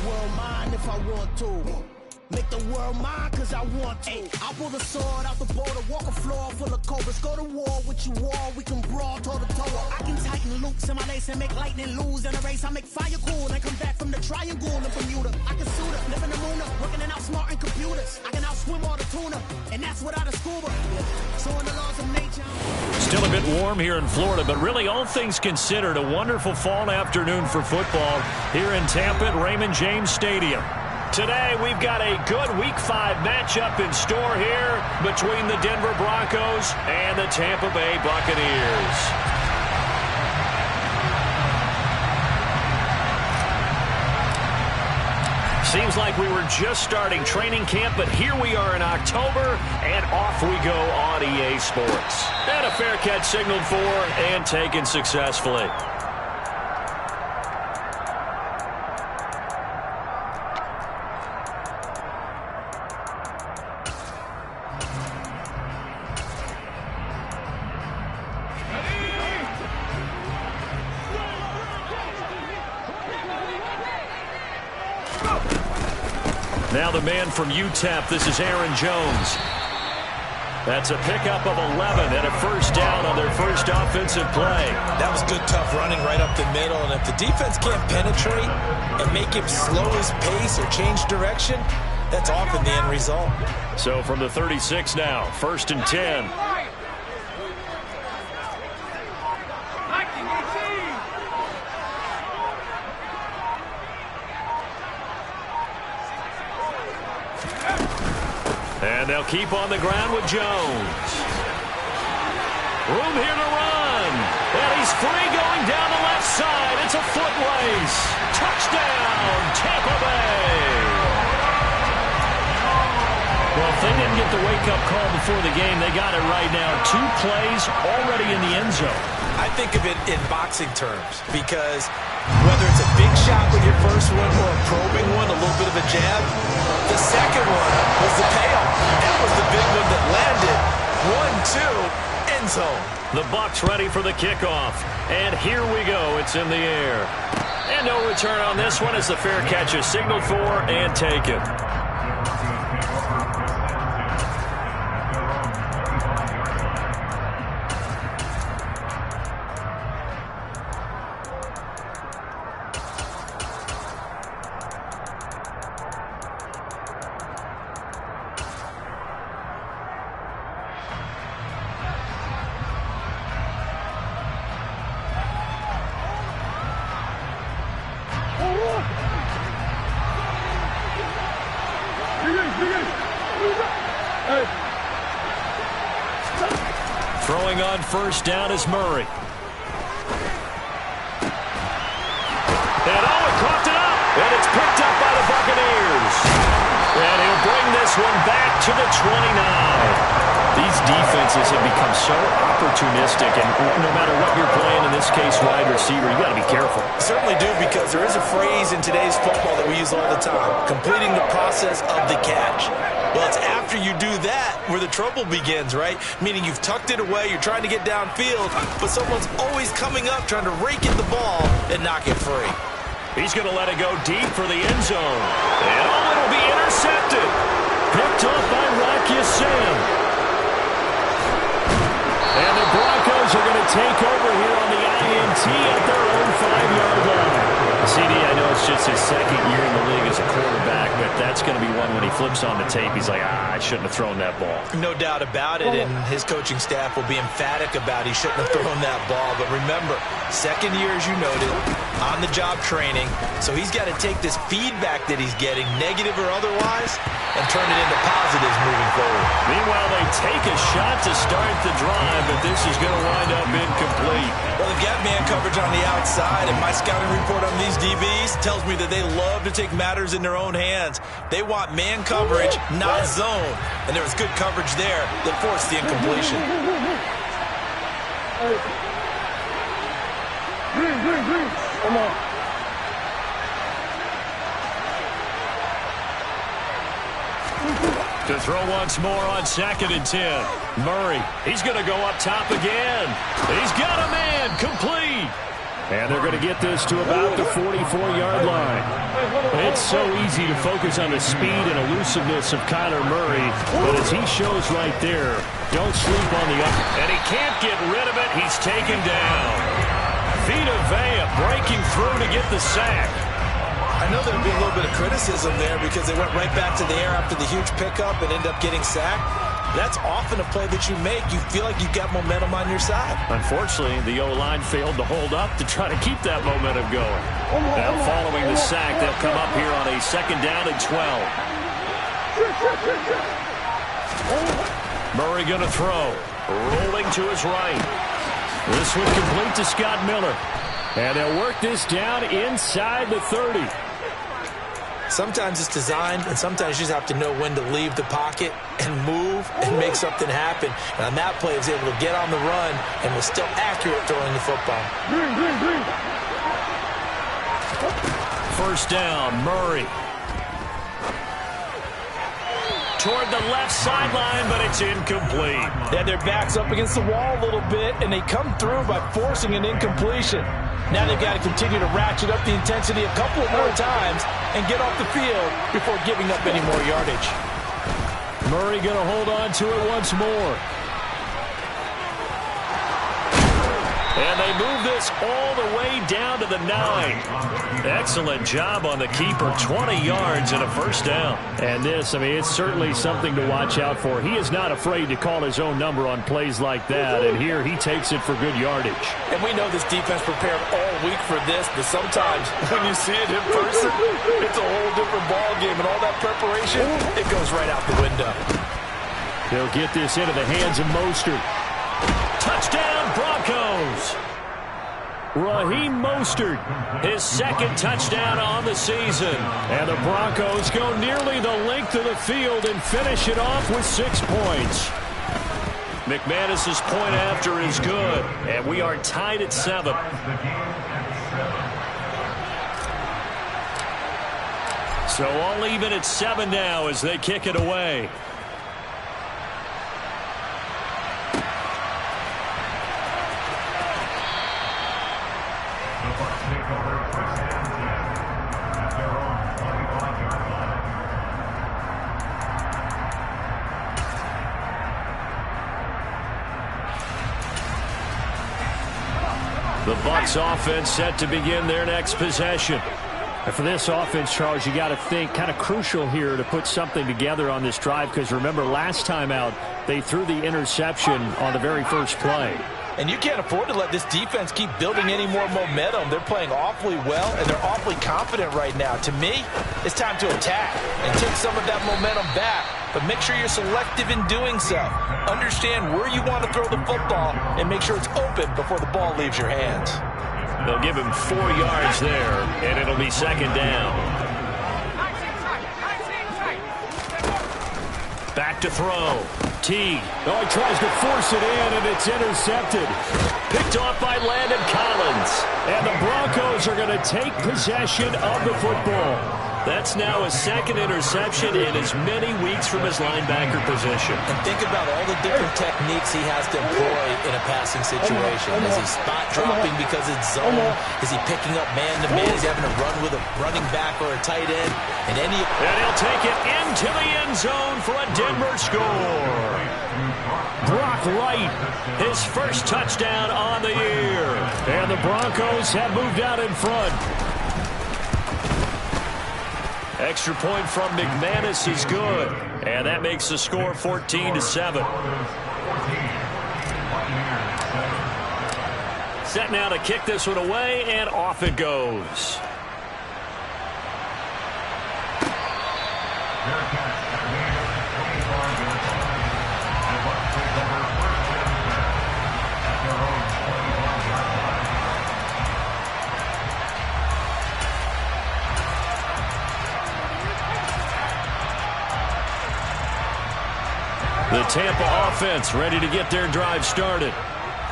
world mine if I want to. Make the world mine cause I want to. I'll pull the sword out the border, walk a floor full of cobras. Go to war with you all, we can brawl toe to toe. I can tighten loops in my lace and make lightning lose in a race. I make fire cool and come back from the triangle in Bermuda. I can suit up, live in the moon up, working and outsmarting computers. I can outswim all the tuna, and that's without a scuba. So in the laws of nature. Still a bit warm here in Florida, but really all things considered, a wonderful fall afternoon for football here in Tampa at Raymond James Stadium. Today, we've got a good Week 5 matchup in store here between the Denver Broncos and the Tampa Bay Buccaneers. Seems like we were just starting training camp, but here we are in October, and off we go on EA Sports. And a fair catch signaled for and taken successfully. Now the man from UTEP, this is Aaron Jones. That's a pickup of 11 and a first down on their first offensive play. That was good, tough running right up the middle. And if the defense can't penetrate and make him slow his pace or change direction, that's often the end result. So from the 36 now, 1st and 10. And they'll keep on the ground with Jones. Room here to run. And he's free going down the left side. It's a foot race. Touchdown, Tampa Bay. Well, if they didn't get the wake-up call before the game, they got it right now. 2 plays already in the end zone. I think of it in boxing terms because whether it's a big shot with your first one or a probing one, a little bit of a jab, the second one was the payoff. That was the big one that landed. 1-2, end zone. The Bucs ready for the kickoff. And here we go. It's in the air. And no return on this one as the fair catch is signaled for and taken. Throwing on first down is Murray. And it coughed it up. And it's picked up by the Buccaneers. And he'll bring this one back to the 29. These defenses have become so opportunistic, and no matter what you're playing, in this case wide receiver, you got to be careful. Certainly do, because there is a phrase in today's football that we use all the time, completing the process of the catch. Well, it's after you do that where the trouble begins, right? Meaning you've tucked it away, you're trying to get downfield, but someone's always coming up trying to rake at the ball and knock it free. He's going to let it go deep for the end zone. And it'll be intercepted. Picked off by Rock Ya-Sin. And the Broncos are going to take over here on the INT at their own 5-yard line. CD, I know it's just his second year in the league as a quarterback, but that's going to be one when he flips on the tape, he's like, I shouldn't have thrown that ball. No doubt about it, and his coaching staff will be emphatic about he shouldn't have thrown that ball. But remember, second year, as you noted, on-the-job training, so he's got to take this feedback that he's getting, negative or otherwise, and turn it into positives moving forward. Meanwhile, they take a shot to start the drive, but this is going to wind up incomplete. Well, they've got man coverage on the outside, and my scouting report on these DBs tells me that they love to take matters in their own hands. They want man coverage, not zone. And there was good coverage there that forced the incompletion. Come on. To throw once more on 2nd and 10. Murray, he's going to go up top again. He's got a man, complete. And they're going to get this to about the 44-yard line. It's so easy to focus on the speed and elusiveness of Kyler Murray, but as he shows right there, don't sleep on the up. And he can't get rid of it. He's taken down. Vita Vea breaking through to get the sack. I know there'll be a little bit of criticism there because they went right back to the air after the huge pickup and ended up getting sacked. That's often a play that you make. You feel like you've got momentum on your side. Unfortunately, the O-line failed to hold up to try to keep that momentum going. Now following the sack, they'll come up here on a 2nd down and 12. Murray going to throw. Rolling to his right. This one complete to Scott Miller. And they'll work this down inside the 30. Sometimes it's designed, and sometimes you just have to know when to leave the pocket and move and make something happen. And on that play, he was able to get on the run and was still accurate throwing the football. First down, Murray. Toward the left sideline, but it's incomplete. They had their backs up against the wall a little bit, and they come through by forcing an incompletion. Now they've got to continue to ratchet up the intensity a couple of more times and get off the field before giving up any more yardage. Murray going to hold on to it once more. And they move this all the way down to the 9. Excellent job on the keeper. 20 yards and a first down. And this, I mean, it's certainly something to watch out for. He is not afraid to call his own number on plays like that. And here he takes it for good yardage. And we know this defense prepared all week for this, but sometimes when you see it in person, it's a whole different ball game. And all that preparation, it goes right out the window. They'll get this into the hands of Mostert. Touchdown, Broncos. Raheem Mostert, his 2nd touchdown on the season. And the Broncos go nearly the length of the field and finish it off with 6 points. McManus's point after is good, and we are tied at 7. So all even at 7 now as they kick it away. The Bucs offense set to begin their next possession. And for this offense, Charles, you got to think kind of crucial here to put something together on this drive because remember last time out they threw the interception on the very first play. And you can't afford to let this defense keep building any more momentum. They're playing awfully well, and they're awfully confident right now. To me, it's time to attack and take some of that momentum back. But make sure you're selective in doing so. Understand where you want to throw the football and make sure it's open before the ball leaves your hands. They'll give him 4 yards there, and it'll be 2nd down. Back to throw. Teague. Oh, he tries to force it in, and it's intercepted. Picked off by Landon Collins. And the Broncos are going to take possession of the football. That's now his 2nd interception in as many weeks from his linebacker position. And think about all the different techniques he has to employ in a passing situation. Is he spot dropping because it's zone? Is he picking up man-to-man? Is he having to run with a running back or a tight end? And he'll take it into the end zone for a Denver score. Brock Wright, his first touchdown on the year. And the Broncos have moved out in front. Extra point from McManus is good. And that makes the score 14-7. Set now to kick this one away, and off it goes. The Tampa offense ready to get their drive started.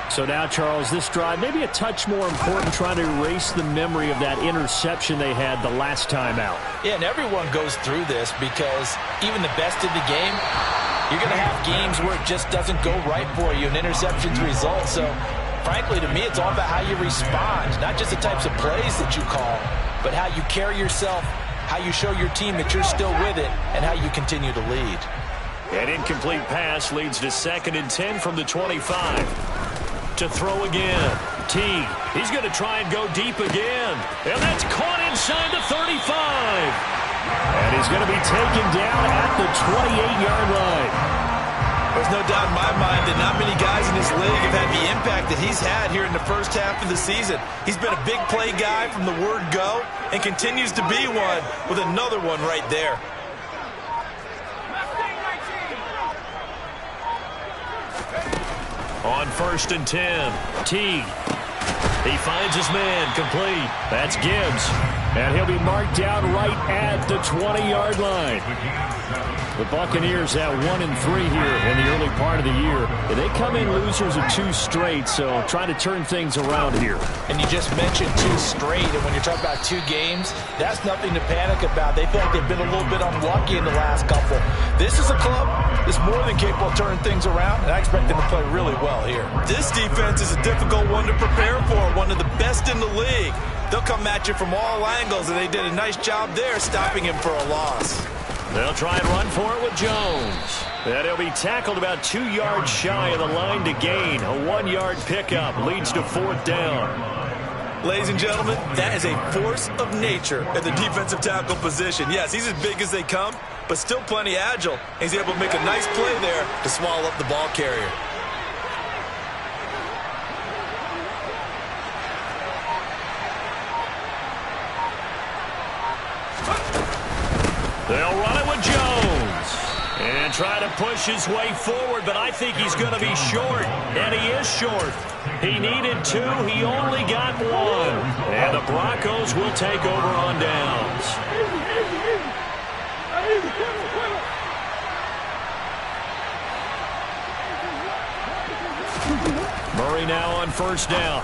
So now, Charles, this drive maybe a touch more important, trying to erase the memory of that interception they had the last time out. Yeah, and everyone goes through this because even the best in the game, you're going to have games where it just doesn't go right for you, and interceptions result. So, frankly, to me, it's all about how you respond, not just the types of plays that you call, but how you carry yourself how you show your team that you're still with it, and how you continue to lead. An incomplete pass leads to 2nd and 10 from the 25. To throw again. Teague, he's going to try and go deep again. And that's caught inside the 35. And he's going to be taken down at the 28-yard line. There's no doubt in my mind that not many guys in this league have had the impact that he's had here in the first half of the season. He's been a big play guy from the word go and continues to be one with another one right there. On 1st and 10, Teague. He finds his man, complete. That's Gibbs. And he'll be marked down right at the 20-yard line. The Buccaneers at 1-3 here in the early part of the year. They come in losers of 2 straight, so trying to turn things around here. And you just mentioned 2 straight, and when you're talking about 2 games, that's nothing to panic about. They feel like they've been a little bit unlucky in the last couple. This is a club that's more than capable of turning things around, and I expect them to play really well here. This defense is a difficult one to prepare for, one of the best in the league. They'll come at you from all angles, and they did a nice job there stopping him for a loss. They'll try and run for it with Jones. And he'll be tackled about 2 yards shy of the line to gain. A 1-yard pickup leads to 4th down. Ladies and gentlemen, that is a force of nature at the defensive tackle position. Yes, he's as big as they come, but still plenty agile. He's able to make a nice play there to swallow up the ball carrier. They'll run it with Jones. And try to push his way forward, but I think he's going to be short. And he is short. He needed 2. He only got 1. And the Broncos will take over on downs. Murray now on 1st down.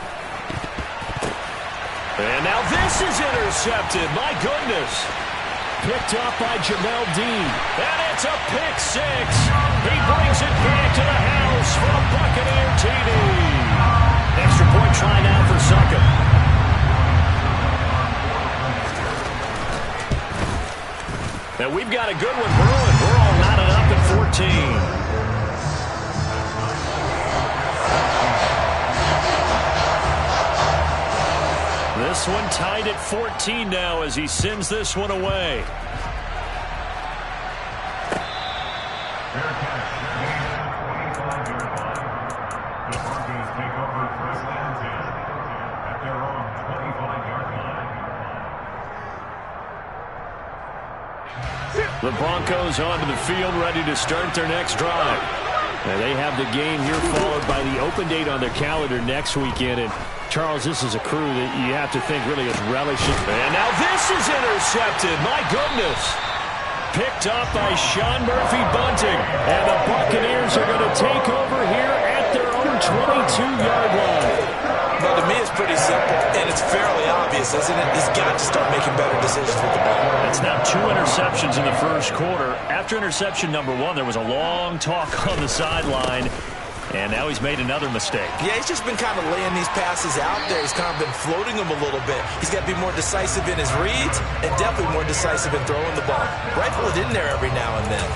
And now this is intercepted. My goodness. Picked up by Jamel Dean. And it's a pick 6. He brings it back to the house for a Buccaneer TD. Extra point try now for Suckup. And we've got a good one brewing. We're all knotted up at 14. This one tied at 14 now as he sends this one away. The Broncos onto the field ready to start their next drive. Now they have the game here followed by the open date on their calendar next weekend. And Charles, this is a crew that you have to think really is relishing. And now this is intercepted. My goodness. Picked up by Sean Murphy-Bunting. And the Buccaneers are going to take over here at their own 22-yard line. Well, to me, it's pretty simple, and it's fairly obvious, isn't it? He's got to start making better decisions with the ball. That's now 2 interceptions in the first quarter. After interception number 1, there was a long talk on the sideline. And now he's made another mistake. Yeah, he's just been kind of laying these passes out there. He's kind of been floating them a little bit. He's got to be more decisive in his reads and definitely more decisive in throwing the ball. Rifle it in there every now and then.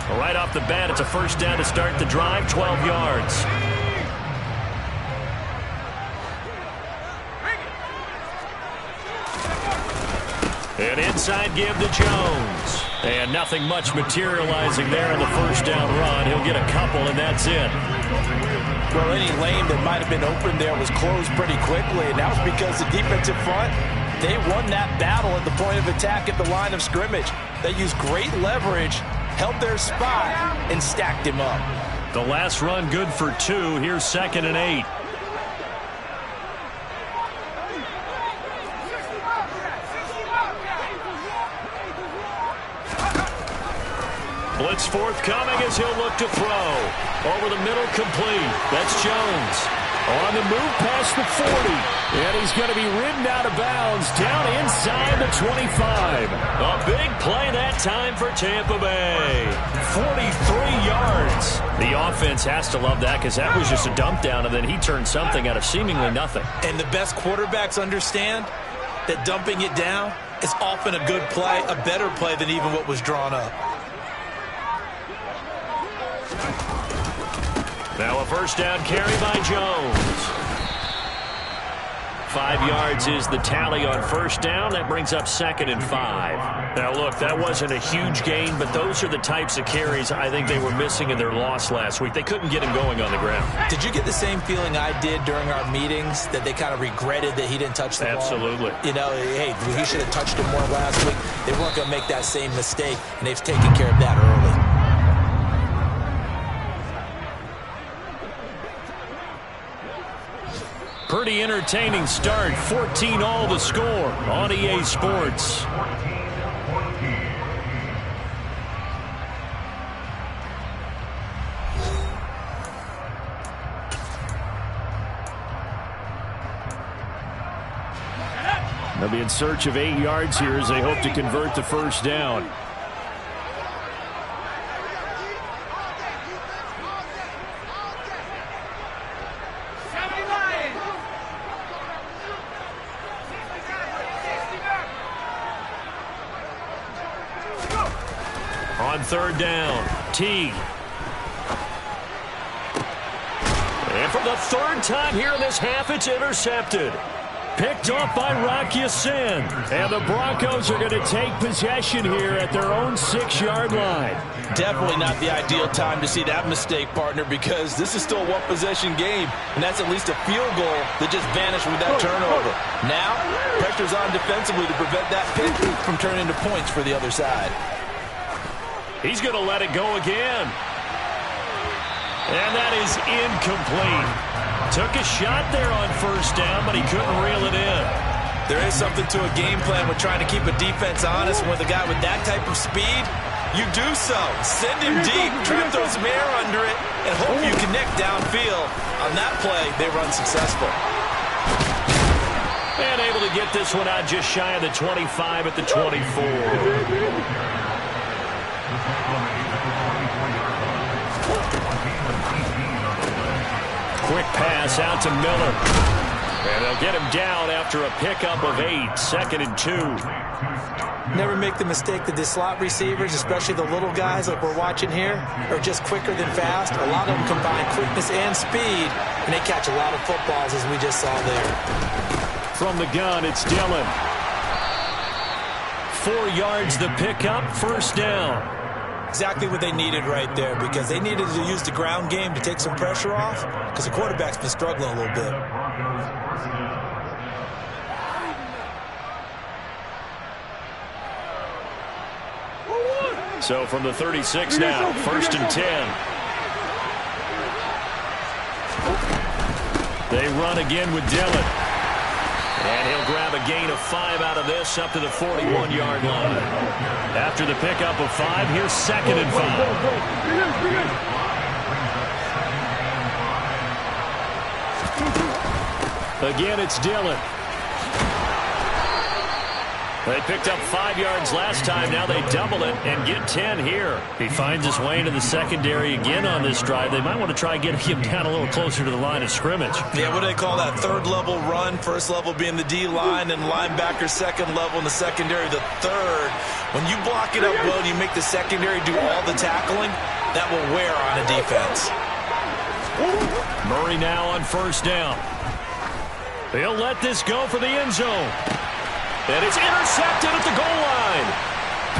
Well, right off the bat, it's a 1st down to start the drive, 12 yards. An inside give to Jones. And nothing much materializing there in the 1st down run. He'll get a couple, and that's it. Well, any lane that might have been open there was closed pretty quickly, and that was because the defensive front, they won that battle at the point of attack at the line of scrimmage. They used great leverage, held their spot, and stacked him up. The last run good for 2. Here's 2nd and 8. Blitz forthcoming as he'll look to throw. Over the middle, complete. That's Jones. On the move past the 40. And he's going to be ridden out of bounds down inside the 25. A big play that time for Tampa Bay. 43 yards. The offense has to love that because that was just a dump down, and then he turned something out of seemingly nothing. And the best quarterbacks understand that dumping it down is often a good play, a better play than even what was drawn up. Now a first down carry by Jones. 5 yards is the tally on first down. That brings up 2nd and 5. Now, look, that wasn't a huge gain, but those are the types of carries I think they were missing in their loss last week. They couldn't get him going on the ground. Did you get the same feeling I did during our meetings, that they kind of regretted that he didn't touch the ball? Absolutely. You know, hey, he should have touched it more last week. They weren't going to make that same mistake, and they've taken care of that early. Pretty entertaining start. 14-all the score on EA Sports. They'll be in search of 8 yards here as they hope to convert the first down. On third down, T. And for the third time here in this half, it's intercepted. Picked off by Rocky Sin. And the Broncos are going to take possession here at their own 6-yard line. Definitely not the ideal time to see that mistake, partner, because this is still a one-possession game, and that's at least a field goal that just vanished with that turnover. Now, pressure's on defensively to prevent that pick from turning into points for the other side. He's going to let it go again. And that is incomplete. Took a shot there on first down, but he couldn't reel it in. There is something to a game plan with trying to keep a defense honest. With a guy with that type of speed, you do so. Send him deep, try to throw some air under it, and hope you connect downfield. On that play, they were unsuccessful. And able to get this one out just shy of the 25 at the 24. Quick pass out to Miller. And they'll get him down after a pickup of 8. 2nd and 2. Never make the mistake that the slot receivers, especially the little guys like we're watching here, are just quicker than fast. A lot of them combine quickness and speed, and they catch a lot of footballs, as we just saw there. From the gun, it's Dillon. 4 yards the pickup, first down. Exactly what they needed right there, because they needed to use the ground game to take some pressure off, because the quarterback's been struggling a little bit. So from the 36 now, 1st and 10. They run again with Dillon. And he'll grab a gain of 5 out of this up to the 41-yard line. After the pickup of 5, here's 2nd and 5. Again, it's Dillon. They picked up 5 yards last time. Now they double it and get 10 here. He finds his way into the secondary again on this drive. They might want to try getting him down a little closer to the line of scrimmage. Yeah, what do they call that? Third level run. First level being the D-line, and linebacker second level in the secondary the third. When you block it up well and you make the secondary do all the tackling, that will wear on a defense. Murray now on first down. He'll let this go for the end zone. And it's intercepted at the goal line.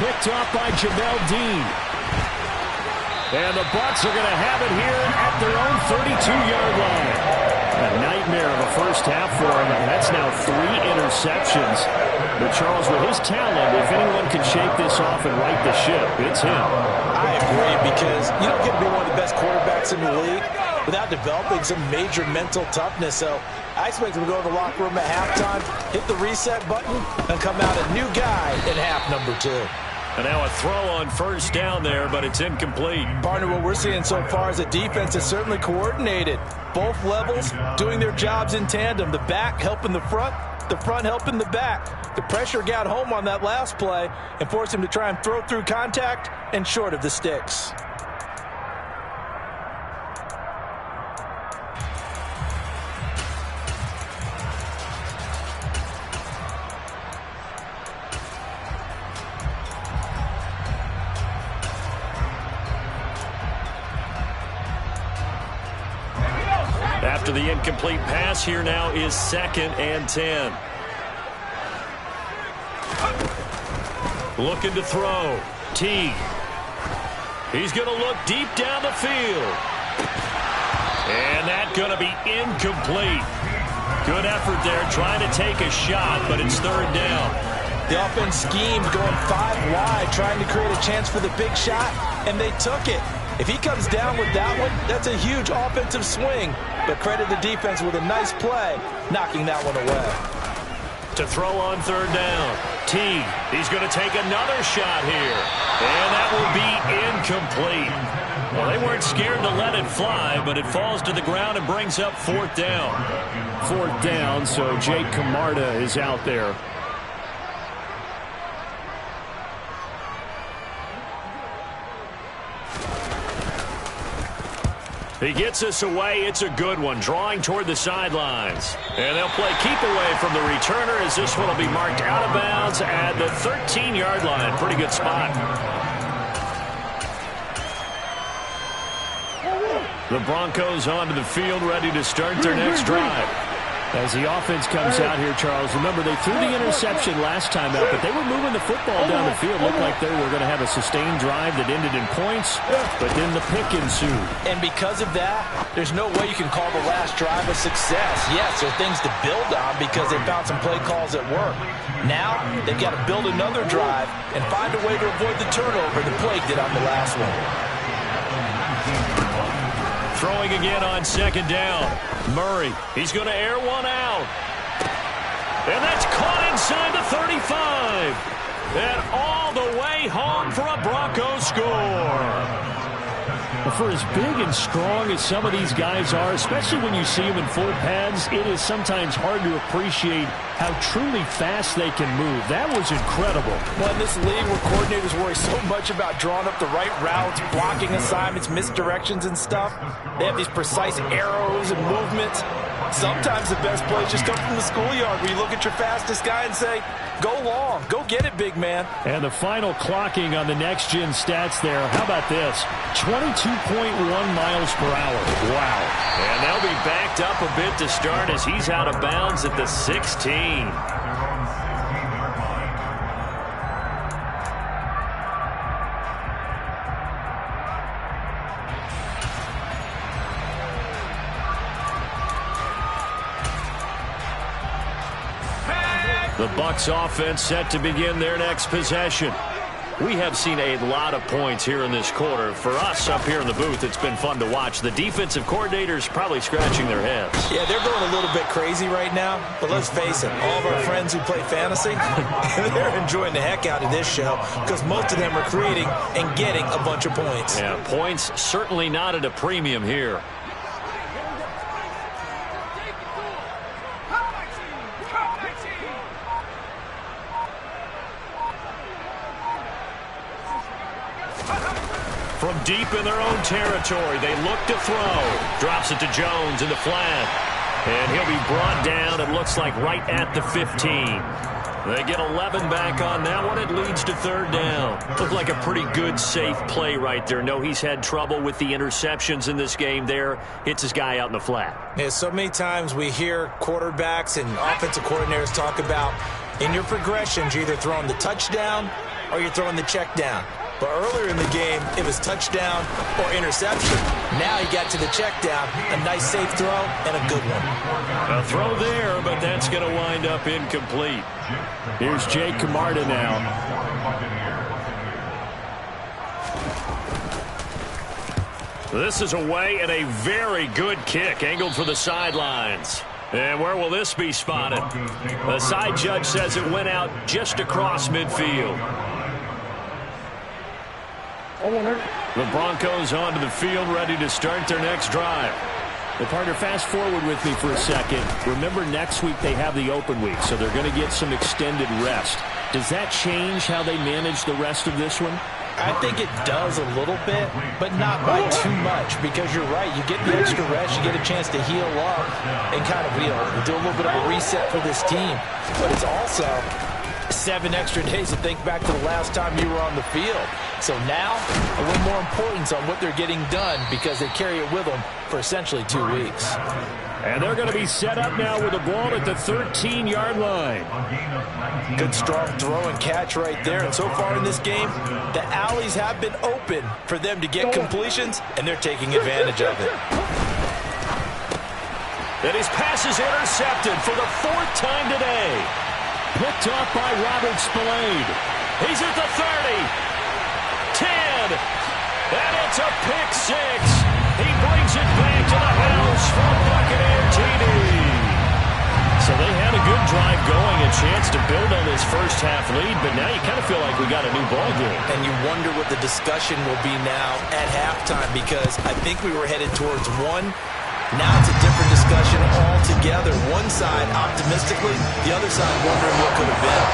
Picked off by Jamel Dean. And the Bucs are going to have it here at their own 32-yard line. A nightmare of a first half for him. That's now 3 interceptions. But Charles, with his talent, if anyone can shake this off and right the ship, it's him. I agree, because you don't get to be one of the best quarterbacks in the league without developing some major mental toughness. So I expect him to go to the locker room at halftime, hit the reset button, and come out a new guy in half number 2. And now a throw on first down there, but it's incomplete. Partner, what we're seeing so far is a defense that's certainly coordinated. Both levels doing their jobs in tandem. The back helping the front helping the back. The pressure got home on that last play and forced him to try and throw through contact and short of the sticks. after the incomplete pass. Here now is 2nd and 10. Looking to throw. Teague. He's going to look deep down the field. And that's going to be incomplete. Good effort there trying to take a shot, but it's 3rd down. The offense schemed going 5 wide, trying to create a chance for the big shot, and they took it. If he comes down with that one, that's a huge offensive swing. But credit the defense with a nice play, knocking that one away. To throw on 3rd down. Teague, he's going to take another shot here. And that will be incomplete. Well, they weren't scared to let it fly, but it falls to the ground and brings up 4th down. 4th down, so Jake Camarda is out there. He gets us away. It's a good one, drawing toward the sidelines. And they'll play keep away from the returner as this one will be marked out of bounds at the 13-yard line. Pretty good spot. The Broncos onto the field, ready to start their next drive. As the offense comes out here, Charles, remember they threw the interception last time out, but they were moving the football down the field. Looked like they were going to have a sustained drive that ended in points, but then the pick ensued. And because of that, there's no way you can call the last drive a success. Yes, there are things to build on because they found some play calls at work. Now, they've got to build another drive and find a way to avoid the turnover the plague did on the last one. Throwing again on 2nd down. Murray, he's going to air one out. And that's caught inside the 35. And all the way home for a Broncos score. For as big and strong as some of these guys are, especially when you see them in full pads, it is sometimes hard to appreciate how truly fast they can move. That was incredible. Well, in this league where coordinators worry so much about drawing up the right routes, blocking assignments, misdirections and stuff, they have these precise arrows and movements. Sometimes the best plays just come from the schoolyard where you look at your fastest guy and say, go long, go get it, big man. And the final clocking on the next-gen stats there, how about this? 22.1 miles per hour. Wow. And they'll be backed up a bit to start as he's out of bounds at the 16. The Bucs offense set to begin their next possession. We have seen a lot of points here in this quarter. For us up here in the booth, it's been fun to watch. The defensive coordinators probably scratching their heads. Yeah, they're going a little bit crazy right now. But let's face it, all of our friends who play fantasy, they're enjoying the heck out of this show because most of them are creating and getting a bunch of points. Yeah, points certainly not at a premium here. From deep in their own territory, they look to throw. Drops it to Jones in the flat. And he'll be brought down, it looks like, right at the 15. They get 11 back on that one. It leads to 3rd down. Looked like a pretty good, safe play right there. No, he's had trouble with the interceptions in this game there. Hits his guy out in the flat. Yeah, so many times we hear quarterbacks and offensive coordinators talk about in your progressions, you're either throwing the touchdown or you're throwing the check down. But earlier in the game, it was touchdown or interception. Now he got to the check down, a nice safe throw, and a good one. A throw there, but that's going to wind up incomplete. Here's Jake Camarda now. This is away and a very good kick, angled for the sidelines. And where will this be spotted? The side judge says it went out just across midfield. The Broncos onto the field, ready to start their next drive. Well, partner, fast forward with me for a second. Remember, next week they have the open week, so they're going to get some extended rest. Does that change how they manage the rest of this one? I think it does a little bit, but not by too much, because you're right. You get the extra rest, you get a chance to heal up and kind of do a little bit of a reset for this team. But it's also 7 extra days to think back to the last time you were on the field. So now, a little more importance on what they're getting done because they carry it with them for essentially 2 weeks. And they're going to be set up now with the ball at the 13-yard line. Good strong throw and catch right there. And so far in this game, the alleys have been open for them to get completions, and they're taking advantage of it. And his pass is intercepted for the 4th time today. Picked off by Robert Spillane. He's at the 30. 10. And it's a pick 6. He brings it back to the house for a Buccaneer TD. So they had a good drive going, a chance to build on this first half lead, but now you kind of feel like we got a new ball game. And you wonder what the discussion will be now at halftime, because I think we were headed towards one. Now it's a different discussion altogether. One side optimistically, the other side wondering what could have been.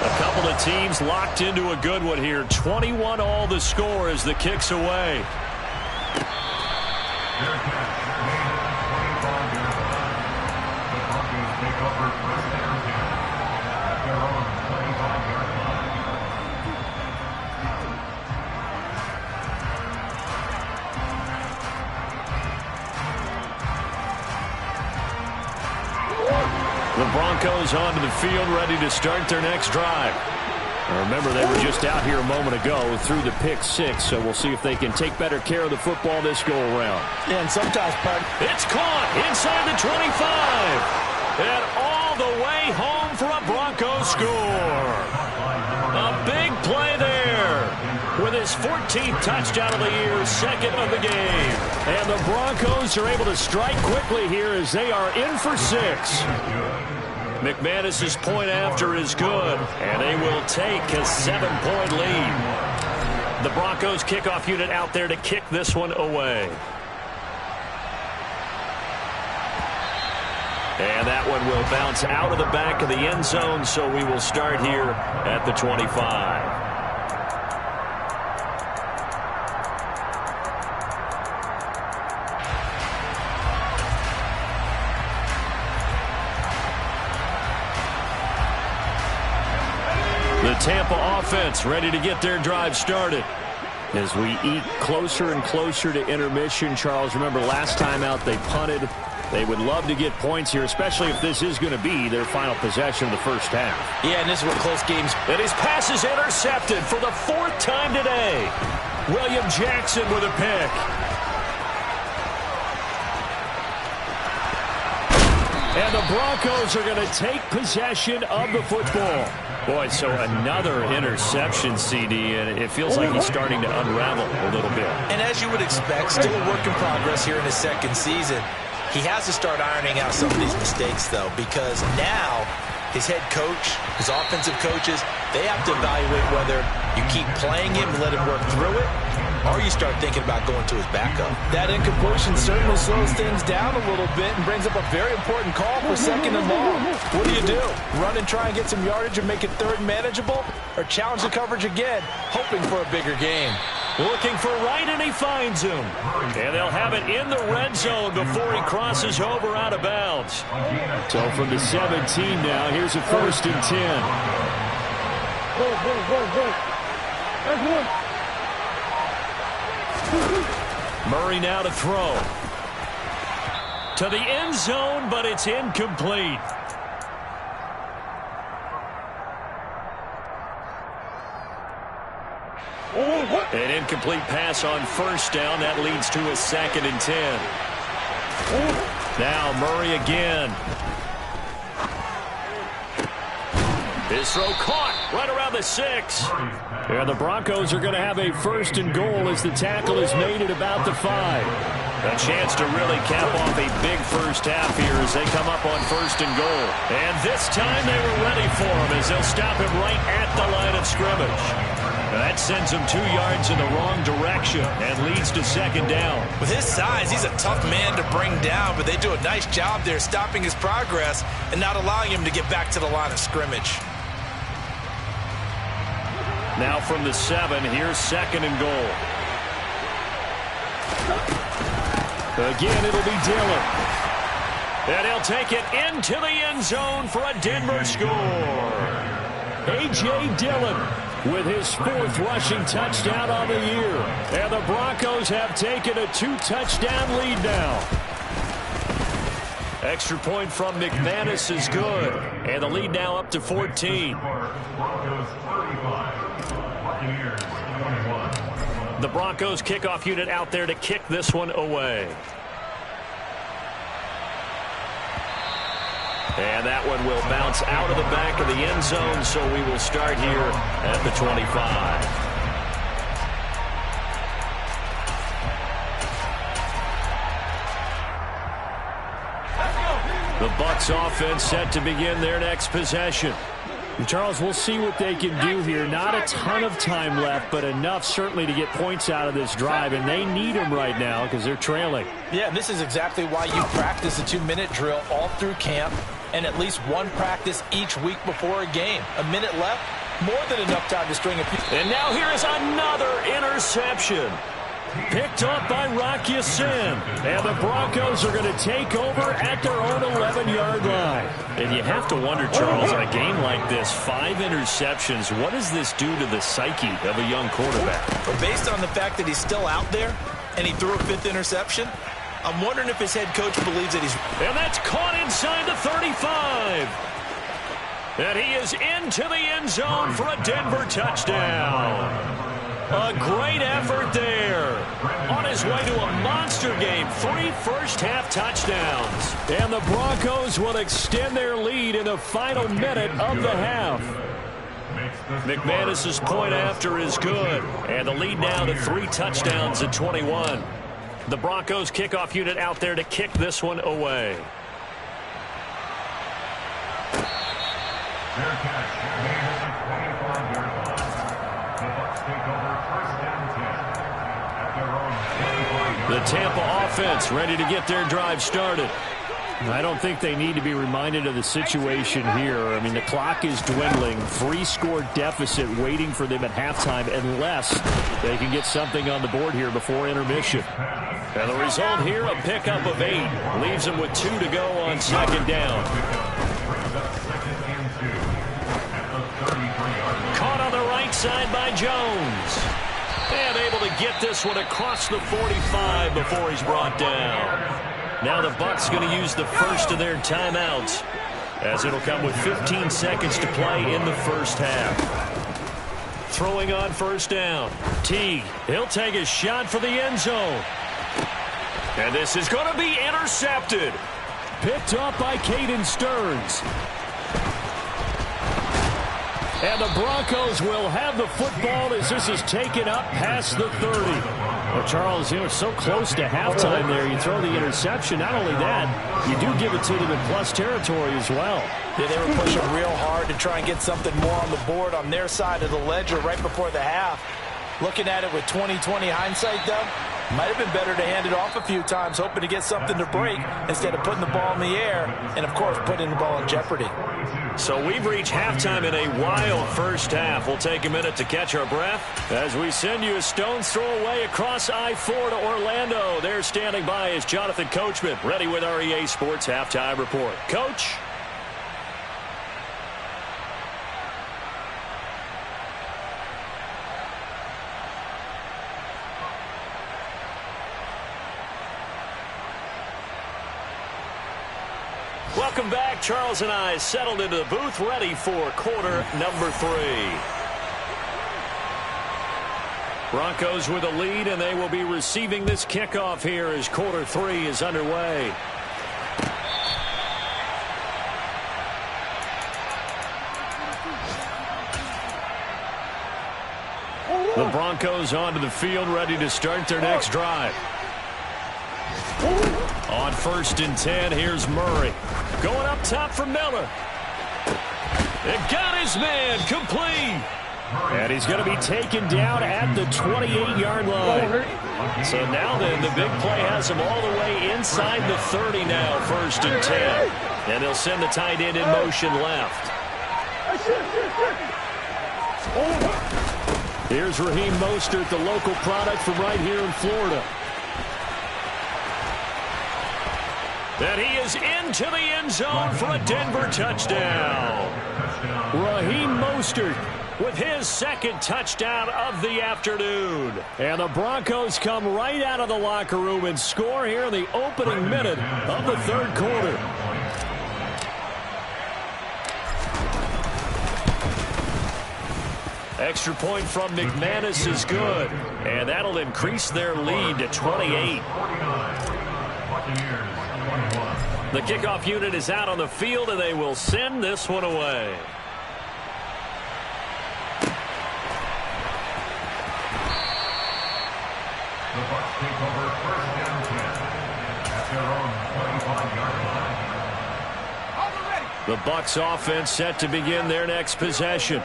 A couple of teams locked into a good one here. 21-all the score as the kick's away. The Broncos onto the field, ready to start their next drive. Now remember, they were just out here a moment ago through the pick 6, so we'll see if they can take better care of the football this go-around. Yeah, and sometimes, it's caught inside the 25, and all the way home for a Broncos score. A big play there with his 14th touchdown of the year, 2nd of the game. And the Broncos are able to strike quickly here as they are in for 6. McManus's point after is good, and they will take a 7-point lead. The Broncos kickoff unit out there to kick this one away. And that one will bounce out of the back of the end zone, so we will start here at the 25. The Tampa offense ready to get their drive started. As we eat closer and closer to intermission, Charles, remember last time out they punted. They would love to get points here, especially if this is going to be their final possession of the first half. Yeah, and this is what close games. And his pass is intercepted for the 4th time today. William Jackson with a pick. And the Broncos are going to take possession of the football. Boy, so another interception, CD, and it feels like he's starting to unravel a little bit. And as you would expect, still a work in progress here in his 2nd season. He has to start ironing out some of these mistakes, though, because now his head coach, his offensive coaches, they have to evaluate whether you keep playing him and let him work through it, or you start thinking about going to his backup. That incompletion certainly slows things down a little bit and brings up a very important call for 2nd and long. What do? Run and try and get some yardage and make it 3rd manageable, or challenge the coverage again, hoping for a bigger game? Looking for right, and he finds him. And they'll have it in the red zone before he crosses over out of bounds. So from the 17 now, here's a 1st and 10. Murray now to throw. To the end zone, but it's incomplete. An incomplete pass on 1st down. That leads to a 2nd and 10. Now Murray again. His throw caught right around the 6. And the Broncos are going to have a 1st and goal as the tackle is made at about the 5. A chance to really cap off a big first half here as they come up on 1st and goal. And this time they were ready for him as they'll stop him right at the line of scrimmage. That sends him 2 yards in the wrong direction and leads to 2nd down. With his size, he's a tough man to bring down, but they do a nice job there stopping his progress and not allowing him to get back to the line of scrimmage. Now from the 7, here's 2nd and goal. Again, it'll be Dillon. And he'll take it into the end zone for a Denver score. A.J. Dillon with his 4th rushing touchdown on the year. And the Broncos have taken a 2-touchdown lead now. Extra point from McManus is good. And the lead now up to 14. The Broncos kickoff unit out there to kick this one away. And that one will bounce out of the back of the end zone, so we will start here at the 25. The Bucs offense set to begin their next possession. And Charles, we'll see what they can do here. Not a ton of time left, but enough certainly to get points out of this drive, and they need them right now because they're trailing. Yeah, and this is exactly why you practice a 2-minute drill all through camp and at least one practice each week before a game. A minute left, more than enough time to string a few. And now here is another interception. Picked up by Rocky Sin. And the Broncos are going to take over at their own 11-yard line. And you have to wonder, Charles, in a game like this, 5 interceptions, what does this do to the psyche of a young quarterback? But based on the fact that he's still out there and he threw a 5th interception, I'm wondering if his head coach believes that he's... And that's caught inside the 35. And he is into the end zone for a Denver touchdown. A great effort there. On his way to a monster game. 3 first-half touchdowns. And the Broncos will extend their lead in the final minute of the half. McManus's point after is good. And the lead now to 3 touchdowns at 21. The Broncos kickoff unit out there to kick this one away. The Tampa offense ready to get their drive started. I don't think they need to be reminded of the situation here. I mean, the clock is dwindling. 3-score deficit waiting for them at halftime unless they can get something on the board here before intermission. And the result here, a pickup of 8. Leaves them with 2 to go on 2nd down. Caught on the right side by Jones. And able to get this one across the 45 before he's brought down. Now the Bucs going to use the first of their timeouts, as it'll come with 15 seconds to play in the first half. Throwing on first down. Teague, he'll take a shot for the end zone. And this is going to be intercepted. Picked up by Caden Stearns. And the Broncos will have the football as this is taken up past the 30. Well, Charles, so close to halftime there. You throw the interception. Not only that, you do give it to them in plus territory as well. Yeah, they were pushing real hard to try and get something more on the board on their side of the ledger right before the half. Looking at it with 20/20 hindsight, though, might have been better to hand it off a few times, hoping to get something to break instead of putting the ball in the air and, of course, putting the ball in jeopardy. So we've reached halftime in a wild first half. We'll take a minute to catch our breath as we send you a stone's throw away across I-4 to Orlando. There standing by is Jonathan Coachman, ready with our EA Sports Halftime Report. Coach? Welcome back. Charles and I settled into the booth, ready for quarter number 3. Broncos with a lead, and they will be receiving this kickoff here as quarter 3 is underway. The Broncos onto the field, ready to start their next drive. On 1st and 10, here's Murray. Going up top for Miller. It got his man complete. And he's going to be taken down at the 28-yard line. So now then, the big play has him all the way inside the 30 now, 1st and 10. And they'll send the tight end in motion left. Here's Raheem Mostert, the local product from right here in Florida. And he is into the end zone for a Denver touchdown. Raheem Mostert with his second touchdown of the afternoon. And the Broncos come right out of the locker room and score here in the opening minute of the third quarter. Extra point from McManus is good, and that'll increase their lead to 28. The kickoff unit is out on the field, and they will send this one away. The Bucs take over first and 10 at their own 25-yard line. The Bucs offense set to begin their next possession.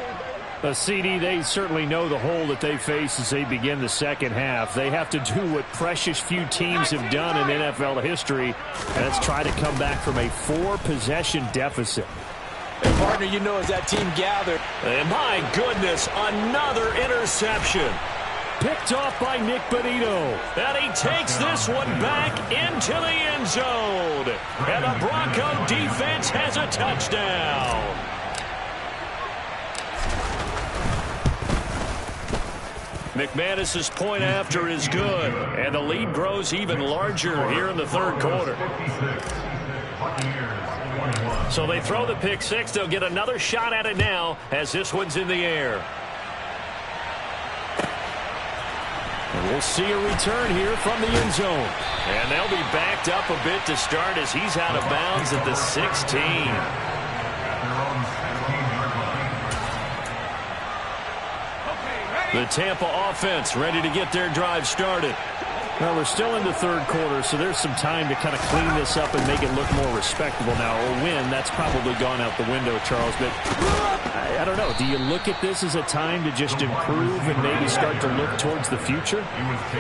CD, they certainly know the hole that they face as they begin the second half. They have to do what precious few teams have done in NFL history, and that's try to come back from a 4-possession deficit. And partner, you know, as that team gathered. And my goodness, another interception. Picked off by Nick Bonito. And he takes this one back into the end zone. And the Bronco defense has a touchdown. McManus's point after is good, and the lead grows even larger here in the third quarter. So they throw the pick six. They'll get another shot at it now as this one's in the air. And we'll see a return here from the end zone. And they'll be backed up a bit to start as he's out of bounds at the 16. The Tampa offense ready to get their drive started. Well, we're still in the third quarter, so there's some time to kind of clean this up and make it look more respectable now. Or win, that's probably gone out the window, Charles. But I don't know. Do you look at this as a time to just improve and maybe start to look towards the future?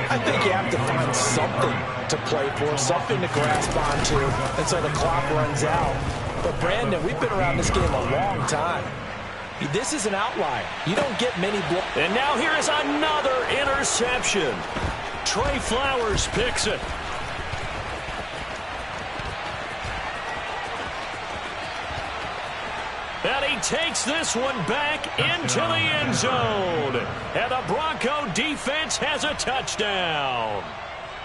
I think you have to find something to play for, something to grasp onto until the clock runs out. But, Brandon, we've been around this game a long time. This is an outlier. You don't get many blocks. And now here is another interception. Trey Flowers picks it. And he takes this one back into the end zone. And the Bronco defense has a touchdown.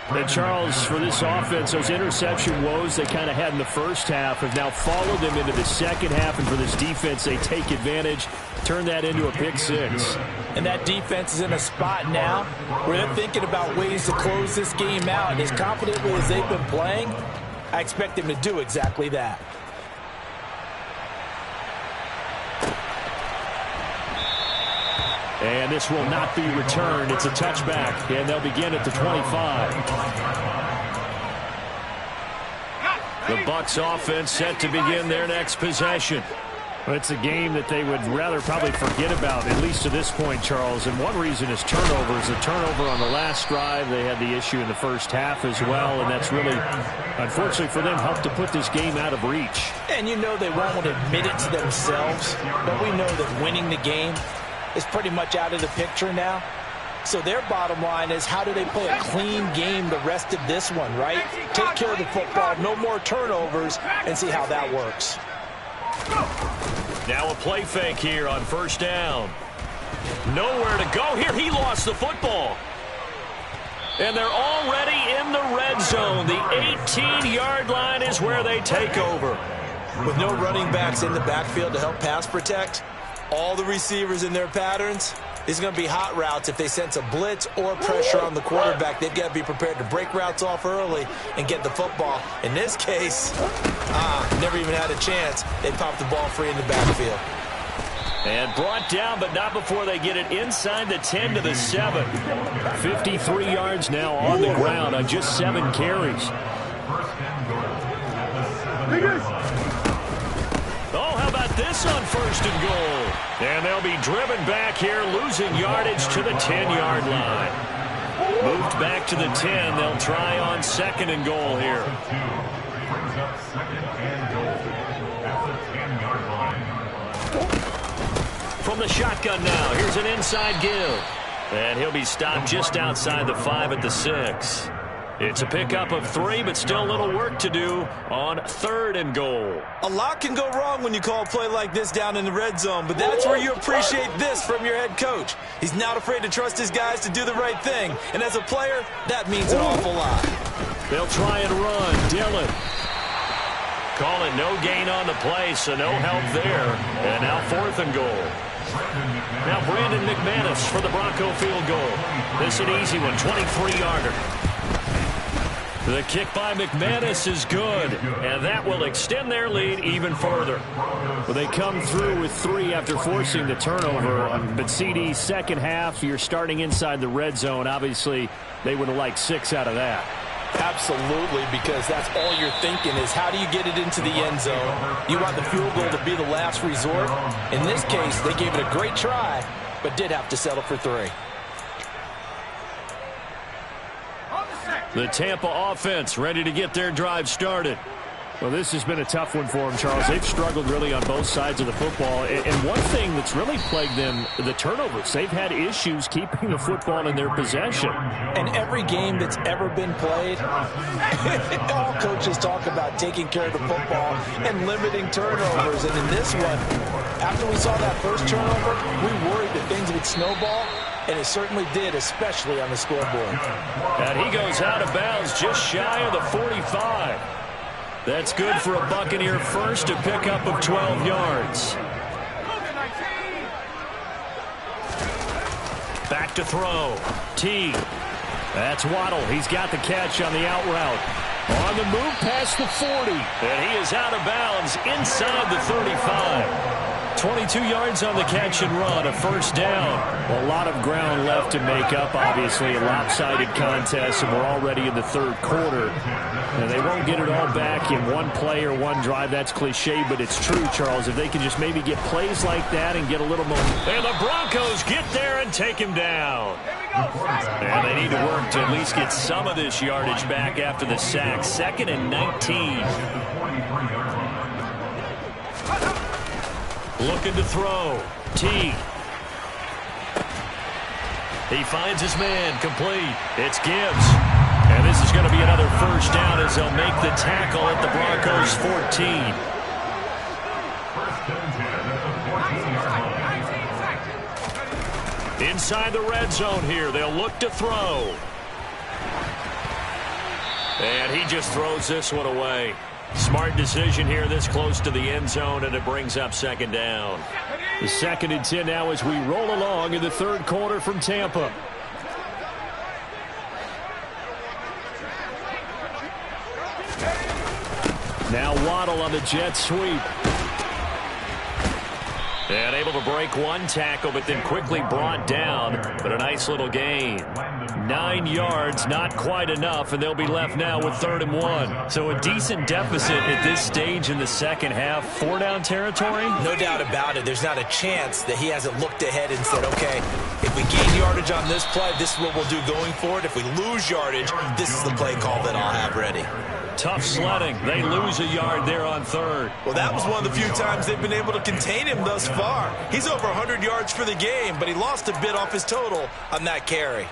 And Charles, for this offense, those interception woes they kind of had in the first half have now followed them into the second half. And for this defense, they take advantage, turn that into a pick six. And that defense is in a spot now where they're thinking about ways to close this game out. And as confidently as they've been playing, I expect them to do exactly that. And this will not be returned. It's a touchback, and they'll begin at the 25. The Bucs offense set to begin their next possession. Well, it's a game that they would rather probably forget about, at least to this point, Charles. And one reason is turnovers. A turnover on the last drive. They had the issue in the first half as well, and that's really, unfortunately for them, helped to put this game out of reach. And you know they won't admit it to themselves, but we know that winning the game is pretty much out of the picture now. So their bottom line is, how do they play a clean game the rest of this one, right? Take care of the football, no more turnovers, and see how that works. Now a play fake here on first down. Nowhere to go here. He lost the football. And they're already in the red zone. The 18-yard line is where they take over. With no running backs in the backfield to help pass protect, all the receivers in their patterns, it's going to be hot routes. If they sense a blitz or pressure on the quarterback, they've got to be prepared to break routes off early and get the football. In this case, never even had a chance. They popped the ball free in the backfield. And brought down, but not before they get it inside the 10 to the 7. 53 yards now on the ground on just 7 carries. Oh, how about this on first and goal? And they'll be driven back here, losing yardage to the 10-yard line. Moved back to the 10. They'll try on second and goal here. From the shotgun now, here's an inside give. And he'll be stopped just outside the 5 at the 6. It's a pickup of 3, but still a little work to do on 3rd and goal. A lot can go wrong when you call a play like this down in the red zone, but that's where you appreciate this from your head coach. He's not afraid to trust his guys to do the right thing, and as a player, that means an awful lot. They'll try and run. Dillon. Call it no gain on the play, so no help there. And now 4th and goal. Now Brandon McManus for the Bronco field goal. This is an easy one, 23-yarder. The kick by McManus is good, and that will extend their lead even further. Well, they come through with 3 after forcing the turnover. But CD, second half, you're starting inside the red zone. Obviously, they would have liked 6 out of that. Absolutely, because that's all you're thinking is how do you get it into the end zone? You want the field goal to be the last resort. In this case, they gave it a great try, but did have to settle for 3. The Tampa offense ready to get their drive started. Well, this has been a tough one for them, Charles. They've struggled really on both sides of the football. And one thing that's really plagued them, the turnovers. They've had issues keeping the football in their possession. And every game that's ever been played, all coaches talk about taking care of the football and limiting turnovers. And in this one, after we saw that first turnover, we worried that things would snowball. And it certainly did, especially on the scoreboard. And he goes out of bounds just shy of the 45. That's good for a Buccaneer first, a pickup of 12 yards. Back to throw. T. That's Waddle. He's got the catch on the out route. On the move past the 40. And he is out of bounds inside the 35. 22 yards on the catch and run, a first down. Well, a lot of ground left to make up, obviously. A lopsided contest, and we're already in the 3rd quarter. And they won't get it all back in one play or one drive. That's cliche, but it's true, Charles. If they can just maybe get plays like that and get a little momentum. And the Broncos get there and take him down. And they need to work to at least get some of this yardage back after the sack. 2nd and 19. Looking to throw. T. He finds his man. Complete. It's Gibbs. And this is going to be another first down as they'll make the tackle at the Broncos 14. Inside the red zone here. They'll look to throw. And he just throws this one away. Smart decision here this close to the end zone, and it brings up 2nd down. The 2nd and 10 now as we roll along in the 3rd quarter from Tampa. Now Waddle on the jet sweep. And able to break one tackle, but then quickly brought down. But a nice little gain. 9 yards, not quite enough, and they'll be left now with 3rd and 1. So a decent deficit at this stage in the second half. 4-down territory? No doubt about it. There's not a chance that he hasn't looked ahead and said, okay, if we gain yardage on this play, this is what we'll do going forward. If we lose yardage, this is the play call that I'll have ready. Tough sledding. They lose a yard there on 3rd. Well, that was one of the few times they've been able to contain him thus far. He's over 100 yards for the game, but he lost a bit off his total on that carry.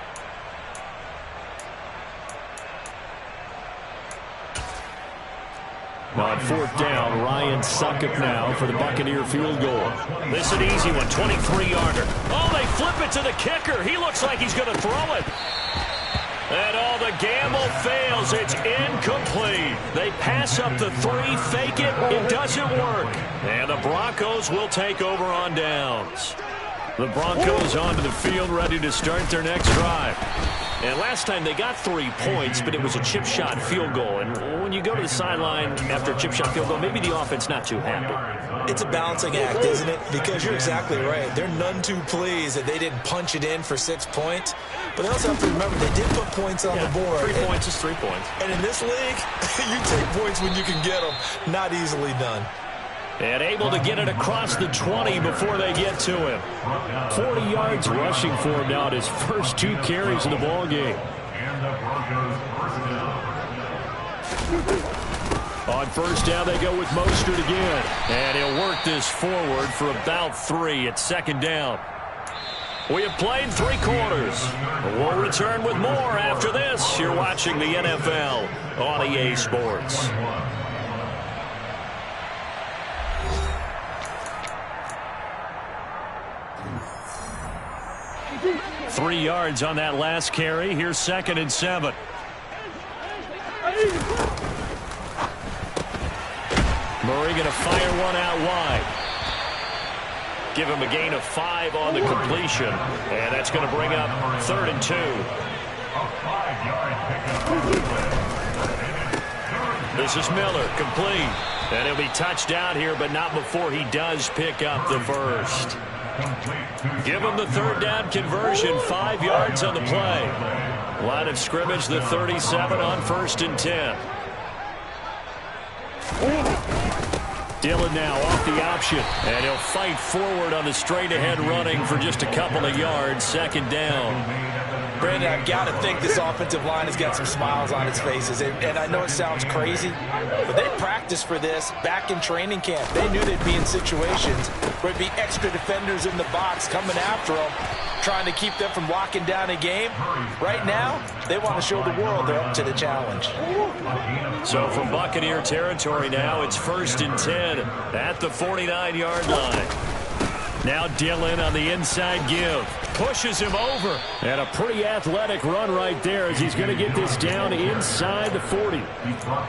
On 4th down, Ryan Succop now for the Buccaneer field goal. This is an easy one, 23-yarder. Oh, they flip it to the kicker. He looks like he's going to throw it. And all the gamble fails. It's incomplete. They pass up the 3, fake it. It doesn't work. And the Broncos will take over on downs. The Broncos onto the field ready to start their next drive. And last time they got 3 points, but it was a chip shot field goal. And when you go to the sideline after a chip shot field goal, maybe the offense not too happy. It's a balancing act, isn't it? Because you're exactly right. They're none too pleased that they didn't punch it in for 6 points. But they also have to remember they did put points on the board. 3 points is 3 points. And in this league, you take points when you can get them. Not easily done. And able to get it across the 20 before they get to him. 40 yards rushing for him now at his first 2 carries in the ballgame. On 1st down, they go with Mostert again. And he'll work this forward for about 3 at 2nd down. We have played 3 quarters. We'll return with more after this. You're watching the NFL on EA Sports. 3 yards on that last carry. Here's 2nd and 7. Murray going to fire one out wide. Give him a gain of 5 on the completion. And that's going to bring up 3rd and 2. This is Miller, complete. And he'll be touched down here, but not before he does pick up the first. Give him the 3rd down conversion, 5 yards on the play. Line of scrimmage, the 37 on 1st and 10. Dillon now off the option, and he'll fight forward on the straight-ahead running for just a couple of yards, 2nd down. Brandon, I've got to think this offensive line has got some smiles on its faces. And I know it sounds crazy, but they practiced for this back in training camp. They knew they'd be in situations where it'd be extra defenders in the box coming after them, trying to keep them from locking down a game. Right now, they want to show the world they're up to the challenge. So from Buccaneer territory now, it's 1st and 10 at the 49-yard line. Now Dillon on the inside give. Pushes him over. And a pretty athletic run right there as he's going to get this down inside the 40.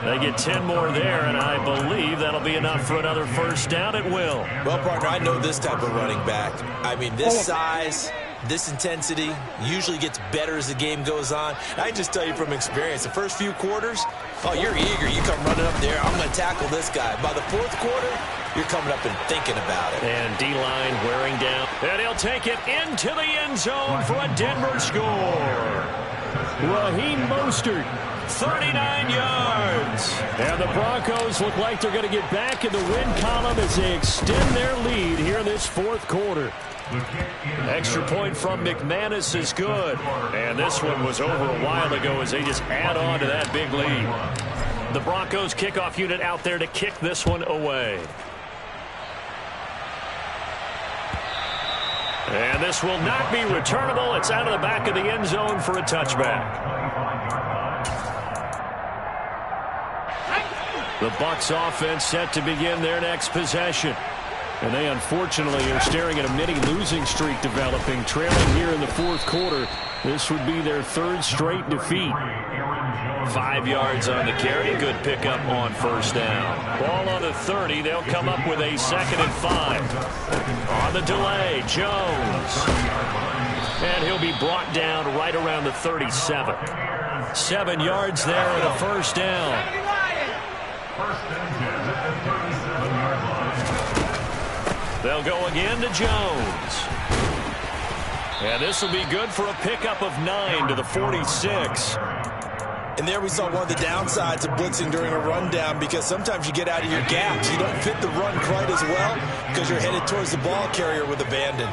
They get 10 more there, and I believe that'll be enough for another 1st down at will. Well, partner, I know this type of running back. I mean, this size, this intensity usually gets better as the game goes on. I can just tell you from experience, the first few quarters, oh, you're eager. You come running up there, I'm going to tackle this guy. By the 4th quarter, you're coming up and thinking about it. And D-line wearing down. And he'll take it into the end zone for a Denver score. Raheem Mostert, 39 yards. And the Broncos look like they're going to get back in the win column as they extend their lead here in this 4th quarter. Extra point from McManus is good. And this one was over a while ago as they just add on to that big lead. The Broncos kickoff unit out there to kick this one away. And this will not be returnable. It's out of the back of the end zone for a touchback. The Bucs offense set to begin their next possession. And they unfortunately are staring at a mini losing streak developing, trailing here in the 4th quarter. This would be their 3rd straight defeat. 5 yards on the carry. Good pickup on 1st down. Ball on the 30. They'll come up with a 2nd and 5. On the delay, Jones. And he'll be brought down right around the 37. 7 yards there and a 1st down. They'll go again to Jones. And this will be good for a pickup of 9 to the 46. And there we saw one of the downsides of blitzing during a rundown, because sometimes you get out of your gaps. You don't fit the run quite as well because you're headed towards the ball carrier with abandon.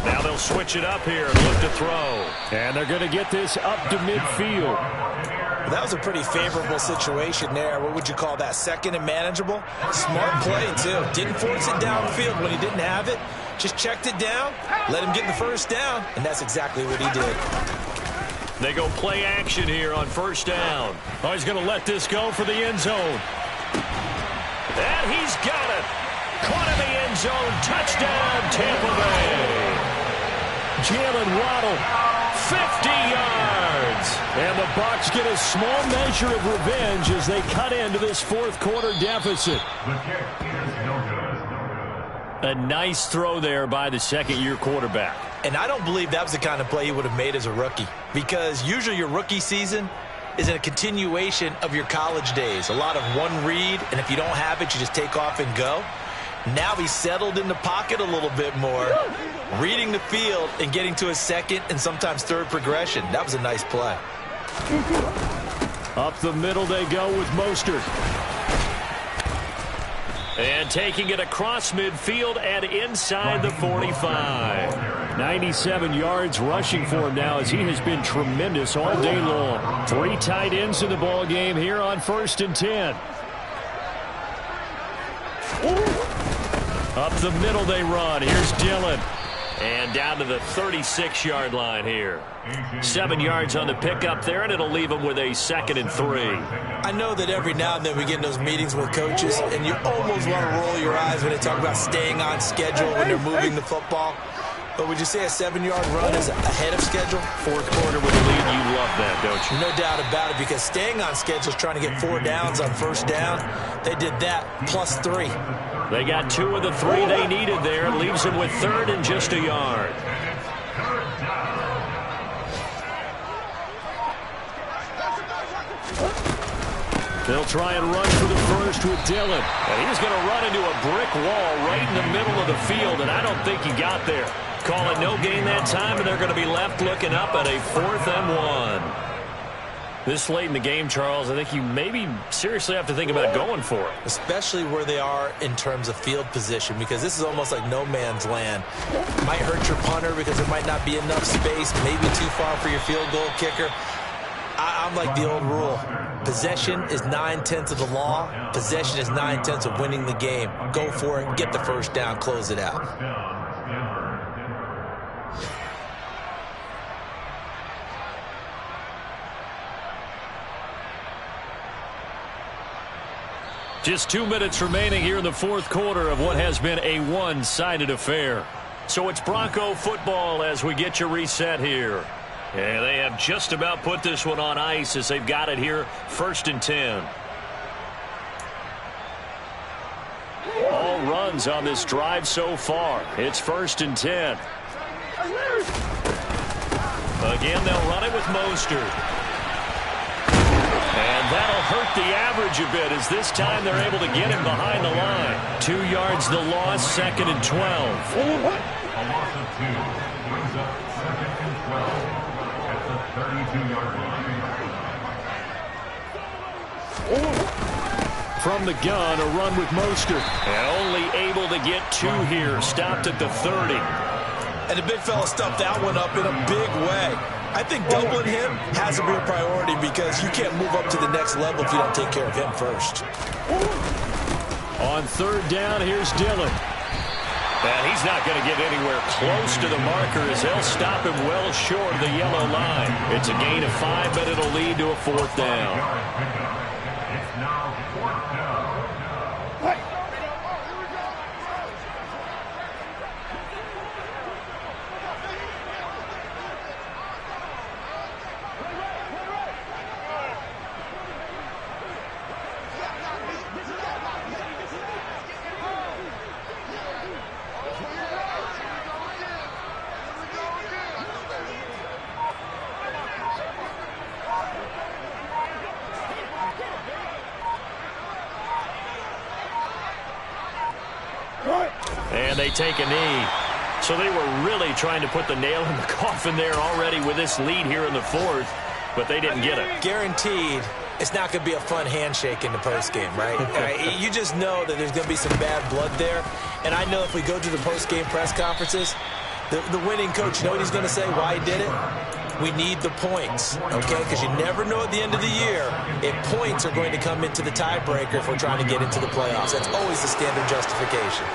Now they'll switch it up here and look to throw. And they're going to get this up to midfield. That was a pretty favorable situation there. What would you call that? 2nd and manageable? Smart play, too. Didn't force it downfield when he didn't have it. Just checked it down, let him get the 1st down, and that's exactly what he did. They go play action here on 1st down. Oh, he's going to let this go for the end zone. And he's got it. Caught in the end zone. Touchdown, Tampa Bay. Jalen Waddle, 50 yards. And the Bucs get a small measure of revenge as they cut into this 4th quarter deficit. A nice throw there by the 2nd-year quarterback. And I don't believe that was the kind of play he would have made as a rookie, because usually your rookie season is a continuation of your college days. A lot of one read, and if you don't have it, you just take off and go. Now he's settled in the pocket a little bit more, reading the field and getting to his 2nd and sometimes 3rd progression. That was a nice play. Up the middle they go with Mostert. And taking it across midfield and inside the 45. 97 yards rushing for him now as he has been tremendous all day long. 3 tight ends in the ball game here on 1st and 10. Up the middle they run. Here's Dillon. And down to the 36-yard line here. 7 yards on the pickup there, and it'll leave them with a 2nd and 3. I know that every now and then we get in those meetings with coaches, and you almost want to roll your eyes when they talk about staying on schedule when they're moving the football. But would you say a 7-yard run is ahead of schedule? 4th quarter with the lead, you love that, don't you? No doubt about it, because staying on schedule is trying to get 4 downs on 1st down. They did that plus 3. They got 2 of the 3 they needed there. Leaves them with 3rd and just a yard. They'll try and run for the first with Dillon. And he's going to run into a brick wall right in the middle of the field, and I don't think he got there. Call it no gain that time, and they're going to be left looking up at a 4th and 1. This late in the game, Charles, I think you maybe seriously have to think about going for it. Especially where they are in terms of field position, because this is almost like no man's land. Might hurt your punter because there might not be enough space, maybe too far for your field goal kicker. I'm like the old rule. Possession is 9/10 of the law. Possession is 9/10 of winning the game. Go for it, get the 1st down, close it out. Just 2 minutes remaining here in the 4th quarter of what has been a one-sided affair. So it's Bronco football as we get you reset here. And they have just about put this one on ice as they've got it here, 1st and 10. All runs on this drive so far. It's 1st and 10. Again, they'll run it with Mostert. And that'll hurt the average a bit as this time they're able to get him behind the line. 2 yards the loss, 2nd and 12. A loss of 2 brings up 2nd and 12 at the 32-yard line. From the gun, a run with Mostert. And only able to get 2 here, stopped at the 30. And the big fella stuffed that one up in a big way. I think doubling him has to be a priority because you can't move up to the next level if you don't take care of him first. On 3rd down, here's Dillon. And he's not going to get anywhere close to the marker as they'll stop him well short of the yellow line. It's a gain of 5, but it'll lead to a 4th down. It's now 4th down. And they take a knee. So they were really trying to put the nail in the coffin there already with this lead here in the 4th, but they didn't get it. Guaranteed, it's not going to be a fun handshake in the postgame, right? You just know that there's going to be some bad blood there. And I know if we go to the postgame press conferences, the winning coach, you know what he's going to say, why he did it? We need the points, okay? Because you never know at the end of the year if points are going to come into the tiebreaker if we're trying to get into the playoffs. That's always the standard justification.